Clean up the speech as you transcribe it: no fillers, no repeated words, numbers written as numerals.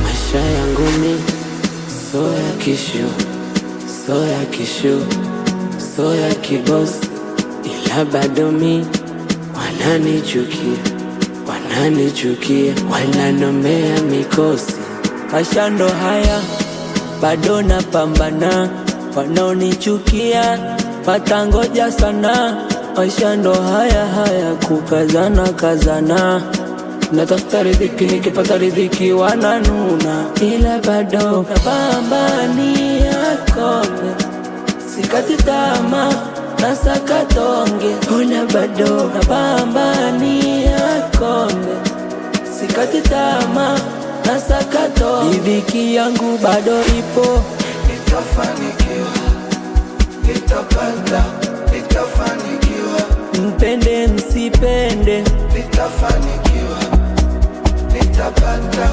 Maisha yangu mi so ya kishu, so ya kishu, so ya kibosi, ila bado mi wananichukia, wananambea mikosi. Maisha ndo haya, bado napambana, wanaonichukia watangoja sana. Maisha ndo haya, kukazana, natafuta riziki, nikipata riziki wananuna, ila bado napambania kombe, sikati tamaa, nasaka tonge. Ila bado napambania kombe, sikati tamaa, nasaka tonge. Riziki yangu bado ipo, nitafanikiwa, nitapata, nitafanikiwa. Mpende msipende, Nitafanikiwa, nitapata.